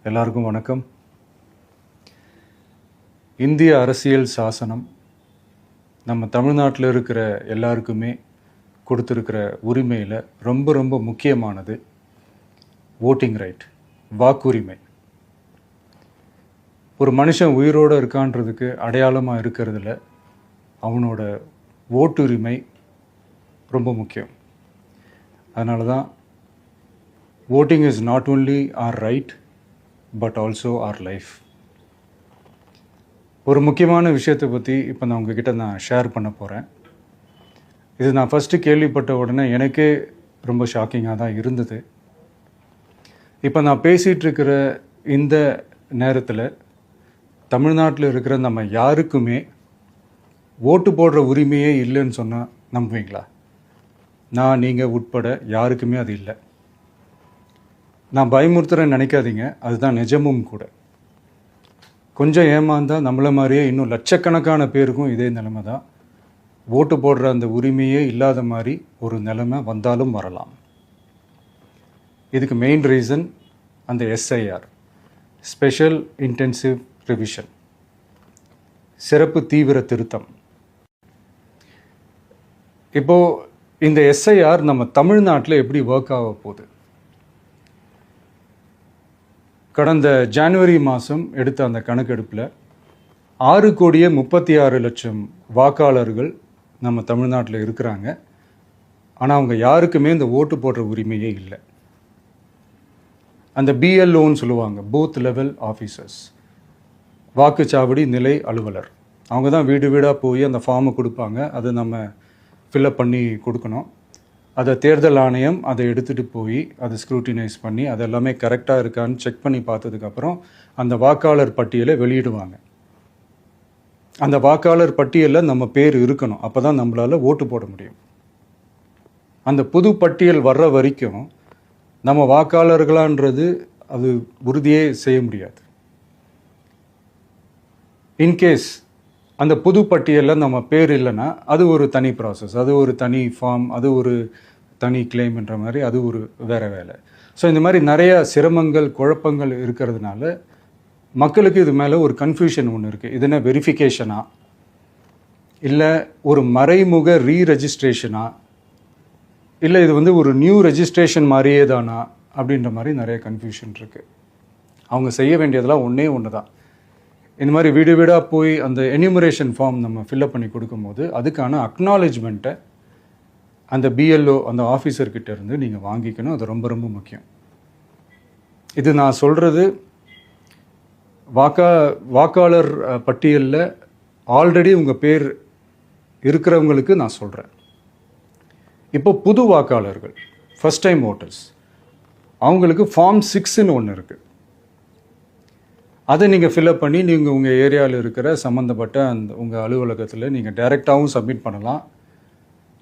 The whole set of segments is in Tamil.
எல்லாருக்கும் வணக்கம். இந்திய அரசியல் சாசனம் நம்ம தமிழ்நாட்டில் இருக்கிற எல்லாருக்குமே கொடுத்துருக்கிற உரிமையில் ரொம்ப ரொம்ப முக்கியமானது ஓட்டிங் ரைட், வாக்குரிமை. ஒரு மனுஷன் உயிரோடு இருக்கான்றதுக்கு அடையாளமாக இருக்கிறதுல அவனோட ஓட்டுரிமை ரொம்ப முக்கியம். அதனால தான் voting is not only our right but also our life. ஒரு முக்கியமான விஷயத்தை பற்றி இப்போ நான் உங்ககிட்ட ஷேர் பண்ண போகிறேன். இது நான் ஃபஸ்ட்டு கேள்விப்பட்ட உடனே எனக்கே ரொம்ப ஷாக்கிங்காக தான் இருந்தது. இப்போ நான் பேசிகிட்டு இருக்கிற இந்த நேரத்தில் தமிழ்நாட்டில் இருக்கிற நம்ம யாருக்குமே ஓட்டு போடுற உரிமையே இல்லைன்னு சொன்னால் நம்புவீங்களா? நான் நீங்கள் உட்பட யாருக்குமே அது இல்லை. நான் பயமுறுத்துறேன்னு நினைக்காதீங்க, அதுதான் நிஜமும் கூட. கொஞ்சம் ஏமாந்தால் நம்மளை மாதிரியே இன்னும் லட்சக்கணக்கான பேருக்கும் இதே நிலைமை தான். ஓட்டு போடுற அந்த உரிமையே இல்லாத மாதிரி ஒரு நிலைமை வந்தாலும் வரலாம். இதுக்கு மெயின் ரீசன் அந்த எஸ்ஐஆர், ஸ்பெஷல் இன்டென்சிவ் ரிவிஷன், சிறப்பு தீவிர திருத்தம். இப்போது இந்த எஸ்ஐஆர் நம்ம தமிழ்நாட்டில் எப்படி ஒர்க் ஆக போகுது? கடந்த ஜனவரி மாதம் எடுத்த அந்த கணக்கெடுப்பில் 6,36,00,000 வாக்காளர்கள் நம்ம தமிழ்நாட்டில் இருக்கிறாங்க. ஆனால் அவங்க யாருக்குமே இந்த ஓட்டு போடுற உரிமையே இல்லை. அந்த பிஎல்ஓன்னு சொல்லுவாங்க, பூத் லெவல் ஆஃபீஸர்ஸ், வாக்குச்சாவடி நிலை அலுவலர். அவங்க தான் வீடு வீடாக போய் அந்த ஃபார்மை கொடுப்பாங்க. அதை நம்ம ஃபில்அப் பண்ணி கொடுக்கணும். அதை தேர்தல் ஆணையம் அதை எடுத்துகிட்டு போய் அதை ஸ்க்ரூட்டினைஸ் பண்ணி அது எல்லாமே கரெக்டாக இருக்கான்னு செக் பண்ணி பார்த்ததுக்கப்புறம் அந்த வாக்காளர் பட்டியலை வெளியிடுவாங்க. அந்த வாக்காளர் பட்டியலில் நம்ம பேர் இருக்கணும், அப்போ தான் நம்மளால் ஓட்டு போட முடியும். அந்த புது பட்டியல் வர்ற வரைக்கும் நம்ம வாக்காளர்களான்றது அது உறுதியே செய்ய முடியாது. இன்கேஸ் அந்த புது பட்டியலில் நம்ம பேர் இல்லைன்னா அது ஒரு தனி ப்ராசஸ், அது ஒரு தனி ஃபார்ம், அது ஒரு தனி கிளைம்ன்ற மாதிரி அது ஒரு வேறு வேலை. ஸோ இந்த மாதிரி நிறைய சிரமங்கள் குழப்பங்கள் இருக்கிறதுனால மக்களுக்கு இது மேலே ஒரு கன்ஃபியூஷன் ஒன்று இருக்குது. இது என்ன வெரிஃபிகேஷனா இல்லை ஒரு மறைமுக ரீரெஜிஸ்ட்ரேஷனா இல்லை இது ஒரு நியூ ரெஜிஸ்ட்ரேஷன் மாதிரியே தானா அப்படின்ற மாதிரி நிறைய கன்ஃபியூஷன் இருக்குது. அவங்க செய்ய வேண்டியதெல்லாம் ஒன்றே ஒன்று தான். இந்த மாதிரி வீடு வீடாக போய் அந்த என்யூமரேஷன் ஃபார்ம் நம்ம ஃபில்அப் பண்ணி கொடுக்கும்போது அதுக்கான அக்னாலேஜ்மெண்ட்டை அந்த பிஎல்ஓ அந்த ஆஃபீஸர்கிட்ட இருந்து நீங்கள் வாங்கிக்கணும். அது ரொம்ப ரொம்ப முக்கியம். இது நான் சொல்கிறது வாக்காளர் பட்டியலில் ஆல்ரெடி உங்கள் பேர் இருக்கிறவங்களுக்கு நான் சொல்கிறேன். இப்போ புது வாக்காளர்கள், ஃபஸ்ட் டைம் ஓட்டர்ஸ், அவங்களுக்கு ஃபார்ம் 6ன்னு ஒன்று இருக்குது. அதை நீங்கள் ஃபில்அப் பண்ணி நீங்கள் உங்கள் ஏரியாவில் இருக்கிற சம்மந்தப்பட்ட அந்த உங்கள் அலுவலகத்தில் நீங்கள் டைரெக்டாகவும் சப்மிட் பண்ணலாம்,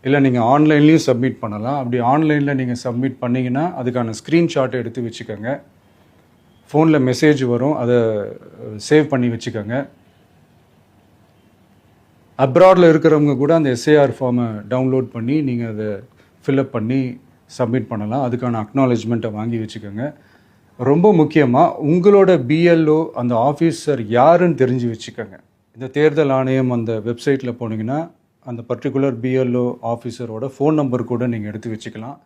இல்லை நீங்கள் ஆன்லைன்லேயும் சப்மிட் பண்ணலாம். அப்படி ஆன்லைனில் நீங்கள் சப்மிட் பண்ணிங்கன்னா அதுக்கான ஸ்க்ரீன்ஷாட்டை எடுத்து வச்சுக்கோங்க. ஃபோனில் மெசேஜ் வரும், அதை சேவ் பண்ணி வச்சுக்கோங்க. அப்ராடில் இருக்கிறவங்க கூட அந்த எஸ்ஐஆர் ஃபார்மை டவுன்லோட் பண்ணி நீங்கள் அதை ஃபில்அப் பண்ணி சப்மிட் பண்ணலாம். அதுக்கான அக்னாலேஜ்மெண்ட்டை வாங்கி வச்சுக்கோங்க. ரொம்ப முக்கியமாக உங்களோட பிஎல்ஓ அந்த ஆஃபீஸர் யாருன்னு தெரிஞ்சு வச்சுக்கோங்க. இந்த தேர்தல் ஆணையம் அந்த வெப்சைட்டில் போனீங்கன்னா அந்த பர்டிகுலர் பிஎல்ஓ ஆஃபீஸரோட ஃபோன் நம்பர் கூட நீங்கள் எடுத்து வச்சுக்கலாம்.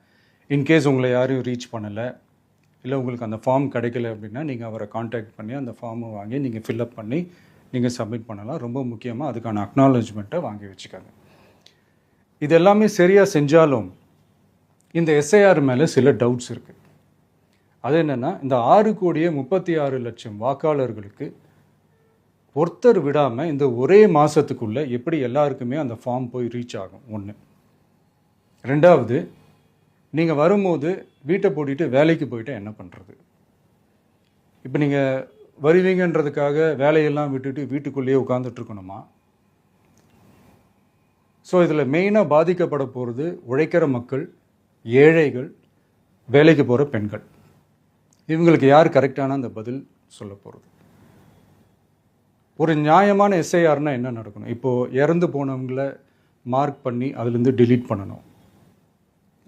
இன்கேஸ் உங்களை யாரையும் ரீச் பண்ணலை இல்லை உங்களுக்கு அந்த ஃபார்ம் கிடைக்கல அப்படின்னா நீங்கள் அவரை காண்டாக்ட் பண்ணி அந்த ஃபார்மை வாங்கி நீங்கள் ஃபில்அப் பண்ணி நீங்கள் சப்மிட் பண்ணலாம். ரொம்ப முக்கியமாக அதுக்கான அக்னாலேஜ்மெண்ட்டை வாங்கி வச்சுக்கோங்க. இது எல்லாமே சரியாக செஞ்சாலும் இந்த எஸ்ஐஆர் மேலே சில டவுட்ஸ் இருக்குது. அது என்னென்னா, இந்த 6,36,00,000 வாக்காளர்களுக்கு ஒருத்தர் விடாமல் இந்த ஒரே மாதத்துக்குள்ளே எப்படி எல்லாருக்குமே அந்த ஃபார்ம் போய் ரீச் ஆகும்? ஒன்று. ரெண்டாவது, நீங்கள் வரும்போது வீட்டை பூட்டிட்டு வேலைக்கு போயிட்டு என்ன பண்ணுறது? இப்போ நீங்கள் வருவீங்கன்றதுக்காக வேலையெல்லாம் விட்டுட்டு வீட்டுக்குள்ளேயே உட்காந்துட்ருக்கணுமா? ஸோ இதில் மெயினாக பாதிக்கப்பட போகிறது உழைக்கிற மக்கள், ஏழைகள், வேலைக்கு போகிற பெண்கள். இவங்களுக்கு யார் கரெக்டான அந்த பதில் சொல்ல போகிறது? ஒரு நியாயமான எஸ்ஐஆர்னால் என்ன நடக்கணும்? இப்போது இறந்து போனவங்கள மார்க் பண்ணி அதுலேருந்து டிலீட் பண்ணணும்.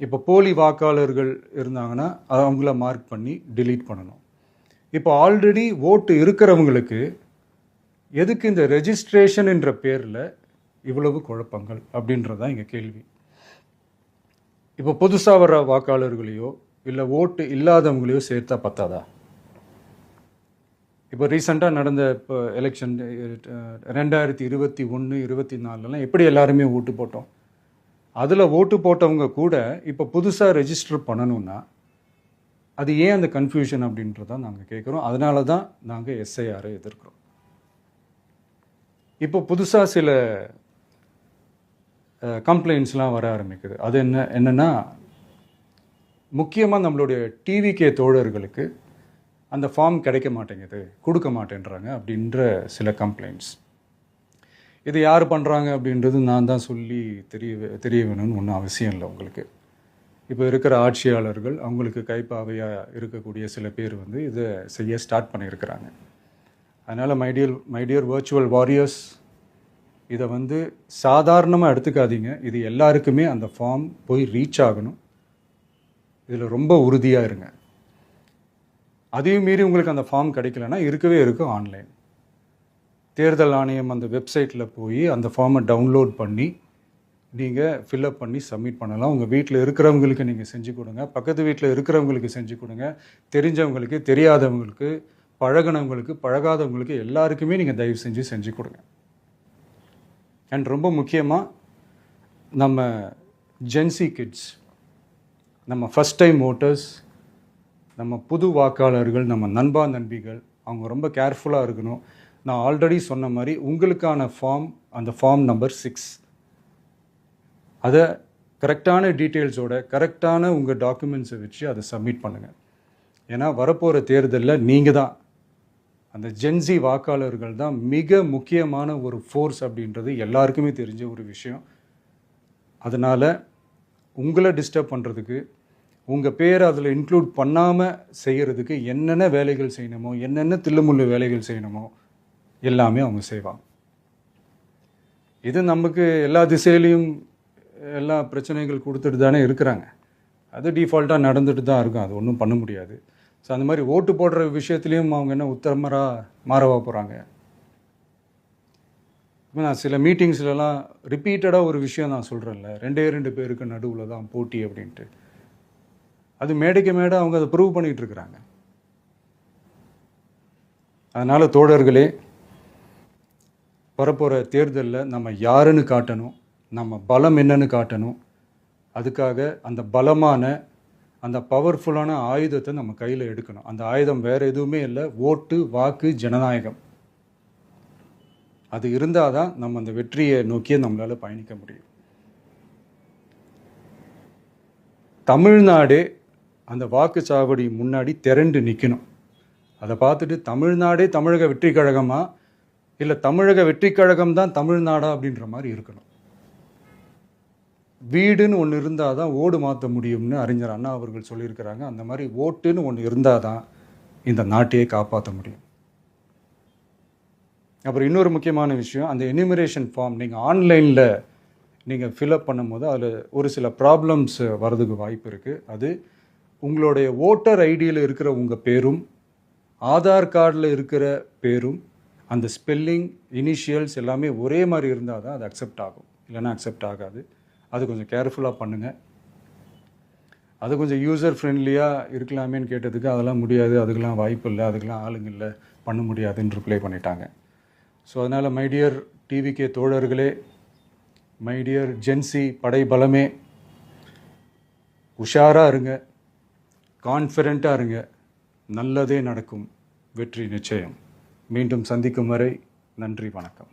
இப்போ போலி வாக்காளர்கள் இருந்தாங்கன்னா அவங்கள மார்க் பண்ணி டிலீட் பண்ணணும். இப்போ ஆல்ரெடி ஓட்டு இருக்கிறவங்களுக்கு எதுக்கு இந்த ரெஜிஸ்ட்ரேஷன் என்ற பேரில் இவ்வளவு குழப்பங்கள் அப்படின்றது தான் எங்கள் கேள்வி. இப்போ புதுசாக வர வாக்காளர்களையோ இல்லை ஓட்டு இல்லாதவங்களையோ சேர்த்தா பத்தாதா? இப்போ ரீசெண்டாக நடந்த இப்போ எலெக்ஷன் 2021, 24 எப்படி எல்லாருமே ஓட்டு போட்டோம்? அதில் ஓட்டு போட்டவங்க கூட இப்போ புதுசாக ரெஜிஸ்டர் பண்ணணும்னா அது ஏன் அந்த கன்ஃபியூஷன் அப்படின்றதான் நாங்கள் கேட்குறோம். அதனால தான் நாங்கள் எஸ்ஐஆரை எதிர்க்கிறோம். இப்போ புதுசாக சில கம்ப்ளைண்ட்ஸ்லாம் வர ஆரம்பிக்குது. அது என்னென்னா முக்கியமாக நம்மளுடைய டிவிகே தோழர்களுக்கு அந்த ஃபார்ம் கிடைக்க மாட்டேங்குது, கொடுக்க மாட்டேன்றாங்க அப்படின்ற சில கம்ப்ளைண்ட்ஸ். இது யார் பண்ணுறாங்க அப்படின்றது நான் தான் சொல்லி தெரிய வேணும்னு ஒன்றும் அவசியம் இல்லை உங்களுக்கு. இப்போ இருக்கிற ஆட்சியாளர்கள் அவங்களுக்கு கைப்பாவையாக இருக்கக்கூடிய சில பேர் இதை செய்ய ஸ்டார்ட் பண்ணியிருக்கிறாங்க. அதனால் மைடியர் வர்ச்சுவல் வாரியர்ஸ், இதை சாதாரணமாக எடுத்துக்காதீங்க. இது எல்லாருக்குமே அந்த ஃபார்ம் போய் ரீச் ஆகணும். இதில் ரொம்ப உறுதியாக இருங்க. அதையும் மீறி உங்களுக்கு அந்த ஃபார்ம் கிடைக்கலன்னா இருக்கவே இருக்கும் ஆன்லைன். தேர்தல் ஆணையம் அந்த வெப்சைட்டில் போய் அந்த ஃபார்மை டவுன்லோட் பண்ணி நீங்கள் ஃபில்அப் பண்ணி சப்மிட் பண்ணலாம். உங்கள் வீட்டில் இருக்கிறவங்களுக்கு நீங்கள் செஞ்சு கொடுங்க, பக்கத்து வீட்டில் இருக்கிறவங்களுக்கு செஞ்சு கொடுங்க, தெரிஞ்சவங்களுக்கு, தெரியாதவங்களுக்கு, பழகினவங்களுக்கு, பழகாதவங்களுக்கு எல்லாருக்குமே நீங்கள் தயவு செஞ்சு கொடுங்க. அண்ட் ரொம்ப முக்கியமாக நம்ம ஜென்சி கிட்ஸ், நம்ம ஃபஸ்ட் டைம் ஓட்டர்ஸ், நம்ம புது வாக்காளர்கள், நம்ம நண்பா நண்பிகள், அவங்க ரொம்ப கேர்ஃபுல்லாக இருக்கணும். நான் ஆல்ரெடி சொன்ன மாதிரி உங்களுக்கான ஃபார்ம், அந்த ஃபார்ம் நம்பர் 6, அதை கரெக்டான டீட்டெயில்ஸோட கரெக்டான உங்கள் டாக்குமெண்ட்ஸை வச்சு அதை சப்மிட் பண்ணுங்கள். ஏன்னா வரப்போகிற தேர்தலில் நீங்கள் தான், அந்த ஜென்சி வாக்காளர்கள் தான் மிக முக்கியமான ஒரு ஃபோர்ஸ் அப்படின்றது எல்லாருக்குமே தெரிஞ்ச ஒரு விஷயம். அதனால் உங்களை டிஸ்டர்ப் பண்ணுறதுக்கு, உங்கள் பேரை அதில் இன்க்ளூட் பண்ணாமல் செய்கிறதுக்கு என்னென்ன வேலைகள் செய்யணுமோ, என்னென்ன தில்லுமுள்ளு வேலைகள் செய்யணுமோ எல்லாமே அவங்க செய்வாங்க. இது நமக்கு எல்லா திசையிலையும் எல்லா பிரச்சனைகள் கொடுத்துட்டு தானே இருக்கிறாங்க. அது டிஃபால்ட்டாக நடந்துட்டு தான் இருக்கும். அது ஒன்றும் பண்ண முடியாது. ஸோ அந்த மாதிரி ஓட்டு போடுற விஷயத்துலேயும் அவங்க என்ன உத்தரமராக மாறவா போகிறாங்க? இப்போ நான் சில மீட்டிங்ஸ்லலாம் ரிப்பீட்டடாக ஒரு விஷயம் நான் சொல்கிறேன்ல, 2 பேருக்கு நடுவில் தான் போட்டி அப்படின்ட்டு. அது மேடைக்கு மேடை அவங்க அதை ப்ரூவ் பண்ணிகிட்டு இருக்கிறாங்க. அதனால் தோழர்களே, வரப்போகிற தேர்தலில் நம்ம யாருன்னு காட்டணும், நம்ம பலம் என்னன்னு காட்டணும். அதுக்காக அந்த பலமான, அந்த பவர்ஃபுல்லான ஆயுதத்தை நம்ம கையில் எடுக்கணும். அந்த ஆயுதம் வேறு எதுவுமே இல்லை, ஓட்டு, வாக்கு, ஜனநாயகம். அது இருந்தால் தான் நம்ம அந்த வெற்றியை நோக்கியே நம்மளால் பயணிக்க முடியும். தமிழ்நாடே அந்த வாக்குச்சாவடி முன்னாடி திரண்டு நிற்கணும். அதை பார்த்துட்டு தமிழ்நாடே தமிழக வெற்றி கழகமா, இல்லை தமிழக வெற்றி கழகம் தான் தமிழ்நாடா அப்படின்ற மாதிரி இருக்கணும். வீடுன்னு ஒன்று இருந்தால் தான் ஓடு மாற்ற முடியும்னு அறிஞர் அண்ணா அவர்கள் சொல்லியிருக்கிறாங்க. அந்த மாதிரி ஓட்டுன்னு ஒன்று இருந்தால் தான் இந்த நாட்டையே காப்பாற்ற முடியும். அப்புறம் இன்னொரு முக்கியமான விஷயம், அந்த எனிமரேஷன் ஃபார்ம் நீங்கள் ஆன்லைனில் நீங்கள் ஃபில்அப் பண்ணும்போது அதில் ஒரு சில ப்ராப்ளம்ஸ் வர்றதுக்கு வாய்ப்பு இருக்குது. அது உங்களுடைய ஓட்டர் ஐடியில் இருக்கிற உங்கள் பேரும், ஆதார் கார்டில் இருக்கிற பேரும், அந்த ஸ்பெல்லிங், இனிஷியல்ஸ் எல்லாமே ஒரே மாதிரி இருந்தால் தான் அது அக்செப்ட் ஆகும், இல்லைன்னா அக்செப்ட் ஆகாது. அது கொஞ்சம் கேர்ஃபுல்லாக பண்ணுங்கள். அது கொஞ்சம் யூசர் ஃப்ரெண்ட்லியாக இருக்கலாமேன்னு கேட்டதுக்கு அதெல்லாம் முடியாது, அதுக்கெல்லாம் வாய்ப்பு இல்லை, அதுக்கெல்லாம் ஆளுங்க இல்லை, பண்ண முடியாதுன்னு ரிப்ளை பண்ணிட்டாங்க. ஸோ அதனால் மைடியர் டிவிகே தோழர்களே, மைடியர் ஜென்சி படை பலமே, உஷாராக இருங்க, கான்ஃபிடெண்ட்டாக இருங்க. நல்லதே நடக்கும். வெற்றி நிச்சயம். மீண்டும் சந்திக்கும் வரை நன்றி, வணக்கம்.